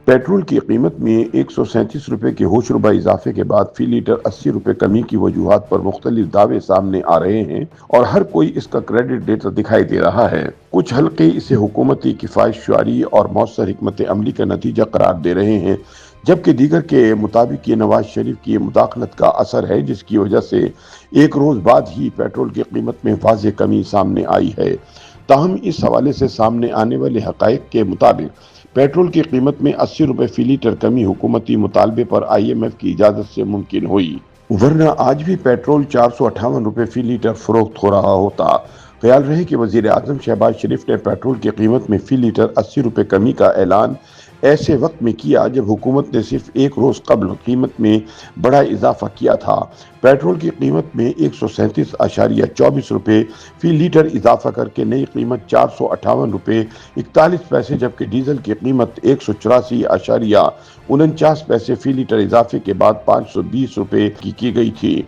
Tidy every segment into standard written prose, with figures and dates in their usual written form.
Petrol کی قیمت میں 137 روپے کے ہوش ربہ اضافے کے بعد فی لیٹر 80 روپے کمی کی وجوہات پر مختلف دعوے سامنے آ رہے ہیں اور ہر کوئی اس کا کریڈٹ دیتا دکھائی دے رہا ہے۔ کچھ حلقے اسے حکومتی کفایت شعاری اور مؤثر حکمت عملی کا نتیجہ قرار دے رہے ہیں، جبکہ دیگر کے مطابق یہ نواز شریف کی مداخلت کا اثر ہے، جس کی وجہ سے ایک روز بعد ہی پیٹرول کی قیمت میں واضح کمی سامنے آئی ہے۔ تاہم اس حوالے سے سامنے آنے والے حقائق کے مطابق پیٹرول کی قیمت میں 80 روپے فی لیٹر کمی حکومتی مطالبے پر IMF کی اجازت سے ممکن ہوئی، ورنہ آج بھی پیٹرول 458 روپے فی لیٹر فروخت ہو رہا ہوتا۔ خیال رہے کہ وزیر اعظم شہباز شریف نے پیٹرول کی قیمت میں فی لیٹر 80 روپے کمی کا اعلان ایسے وقت میں کیا جب حکومت نے صرف ایک روز قبل قیمت میں بڑا اضافہ کیا تھا۔ پیٹرول کی قیمت میں 137.24 روپے فی لیٹر اضافہ کر کے نئی قیمت 458 روپے 41 پیسے، جبکہ ڈیزل کی قیمت 184.49 پیسے فی لیٹر اضافے کے بعد 520 روپے کی گئی تھی۔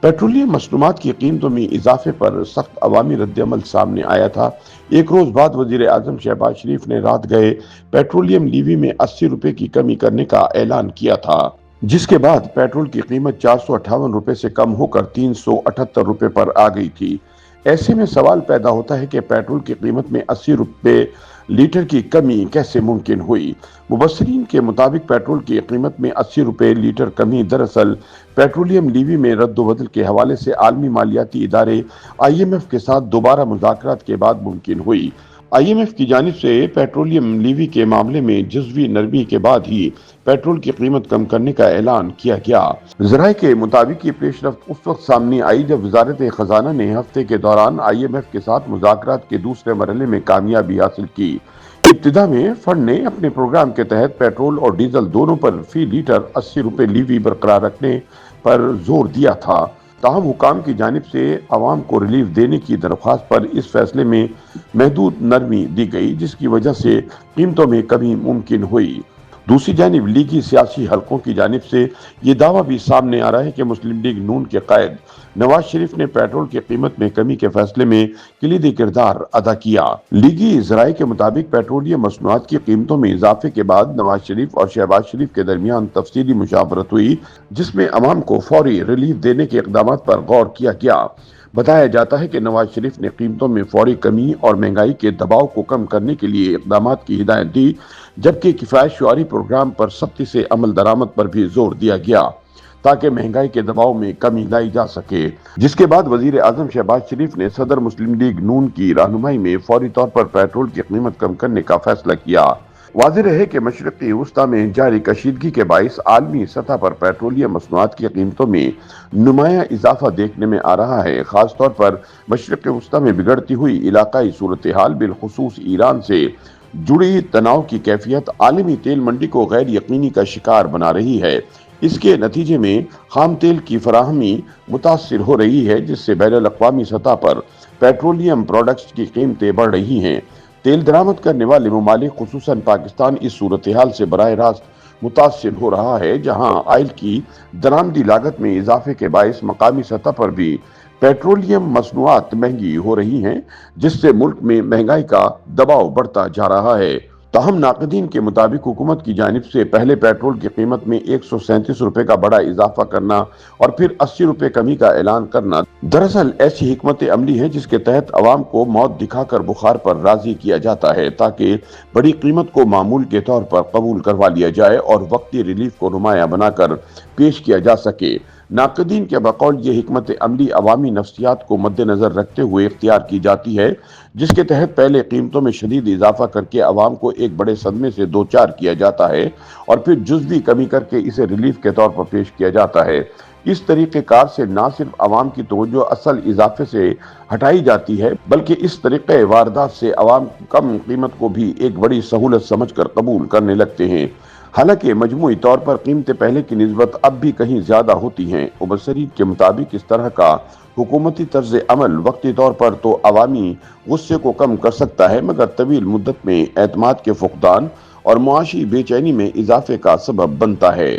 پیٹرولیم مصنوعات کی قیمتوں میں اضافے پر سخت عوامی رد عمل سامنے آیا تھا۔ ایک روز بعد وزیر اعظم شہباز شریف نے رات گئے پیٹرولیم لیوی میں 80 روپے کی کمی کرنے کا اعلان کیا تھا، جس کے بعد پیٹرول کی قیمت 458 روپے سے کم ہو کر 378 روپے پر آ گئی تھی۔ ایسے میں سوال پیدا ہوتا ہے کہ پیٹرول کی قیمت میں 80 روپے لیٹر کی کمی کیسے ممکن ہوئی؟ مبصرین کے مطابق پیٹرول کی قیمت میں 80 روپے لیٹر کمی دراصل پیٹرولیم لیوی میں رد و بدل کے حوالے سے عالمی مالیاتی ادارے IMF کے ساتھ دوبارہ مذاکرات کے بعد ممکن ہوئی۔ IMF کی جانب سے پیٹرولیم لیوی کے معاملے میں جزوی نرمی کے بعد ہی پیٹرول کی قیمت کم کرنے کا اعلان کیا گیا۔ ذرائع کے مطابق یہ پیش رفت اس وقت سامنے آئی جب وزارت خزانہ نے ہفتے کے دوران IMF کے ساتھ مذاکرات کے دوسرے مرحلے میں کامیابی حاصل کی۔ ابتدا میں فنڈ نے اپنے پروگرام کے تحت پیٹرول اور ڈیزل دونوں پر فی لیٹر 80 روپے لیوی برقرار رکھنے پر زور دیا تھا۔ تاہم حکام کی جانب سے عوام کو ریلیف دینے کی درخواست پر اس فیصلے میں محدود نرمی دی گئی، جس کی وجہ سے قیمتوں میں کمی ممکن ہوئی۔ دوسری جانب لیگی سیاسی حلقوں کی جانب سے یہ دعویٰ بھی سامنے آ رہا ہے کہ مسلم لیگ نون کے قائد نواز شریف نے پیٹرول کی قیمت میں کمی کے فیصلے میں کلیدی کردار ادا کیا۔ لیگی ذرائع کے مطابق پیٹرولیم مصنوعات کی قیمتوں میں اضافے کے بعد نواز شریف اور شہباز شریف کے درمیان تفصیلی مشاورت ہوئی، جس میں عوام کو فوری ریلیف دینے کے اقدامات پر غور کیا گیا۔ بتایا جاتا ہے کہ نواز شریف نے قیمتوں میں فوری کمی اور مہنگائی کے دباؤ کو کم کرنے کے لیے اقدامات کی ہدایت دی، جبکہ کفایت شعاری پروگرام پر سختی سے عمل درآمد پر بھی زور دیا گیا تاکہ مہنگائی کے دباؤ میں کمی لائی جا سکے، جس کے بعد وزیر اعظم شہباز شریف نے صدر مسلم لیگ نون کی رہنمائی میں فوری طور پر پیٹرول کی قیمت کم کرنے کا فیصلہ کیا۔ واضح رہے کہ مشرقی وسطی میں جاری کشیدگی کے باعث عالمی سطح پر پیٹرولیم مصنوعات کی قیمتوں میں نمایاں اضافہ دیکھنے میں آ رہا ہے۔ خاص طور پر مشرقی وسطی میں بگڑتی ہوئی علاقائی صورتحال، بالخصوص ایران سے جڑی تناؤ کی کیفیت عالمی تیل منڈی کو غیر یقینی کا شکار بنا رہی ہے۔ اس کے نتیجے میں خام تیل کی فراہمی متاثر ہو رہی ہے، جس سے بین الاقوامی سطح پر پیٹرولیم پروڈکٹس کی قیمتیں بڑھ رہی ہیں۔ تیل درآمد کرنے والے ممالک خصوصاً پاکستان اس صورتحال سے براہ راست متاثر ہو رہا ہے، جہاں آئل کی درآمدی لاگت میں اضافے کے باعث مقامی سطح پر بھی پیٹرولیم مصنوعات مہنگی ہو رہی ہیں، جس سے ملک میں مہنگائی کا دباؤ بڑھتا جا رہا ہے۔ تاہم ناقدین کے مطابق حکومت کی جانب سے پہلے پیٹرول کی قیمت میں 137 روپے کا بڑا اضافہ کرنا اور پھر 80 روپے کمی کا اعلان کرنا دراصل ایسی حکمت عملی ہے جس کے تحت عوام کو موت دکھا کر بخار پر راضی کیا جاتا ہے، تاکہ بڑی قیمت کو معمول کے طور پر قبول کروا لیا جائے اور وقتی ریلیف کو نمایاں بنا کر پیش کیا جا سکے۔ ناقدین کے بقول یہ حکمت عملی عوامی نفسیات کو مد نظر رکھتے ہوئے اختیار کی جاتی ہے، جس کے تحت پہلے قیمتوں میں شدید اضافہ کر کے عوام کو ایک بڑے صدمے سے دوچار کیا جاتا ہے اور پھر جزوی کمی کر کے اسے ریلیف کے طور پر پیش کیا جاتا ہے۔ اس طریقہ کار سے نہ صرف عوام کی توجہ اصل اضافے سے ہٹائی جاتی ہے، بلکہ اس طریقہ واردات سے عوام کم قیمت کو بھی ایک بڑی سہولت سمجھ کر قبول کرنے لگتے ہیں۔ حالانکہ مجموعی طور پر قیمتیں پہلے کی نسبت اب بھی کہیں زیادہ ہوتی ہیں۔ مبصرین کے مطابق اس طرح کا حکومتی طرز عمل وقتی طور پر تو عوامی غصے کو کم کر سکتا ہے، مگر طویل مدت میں اعتماد کے فقدان اور معاشی بے چینی میں اضافے کا سبب بنتا ہے۔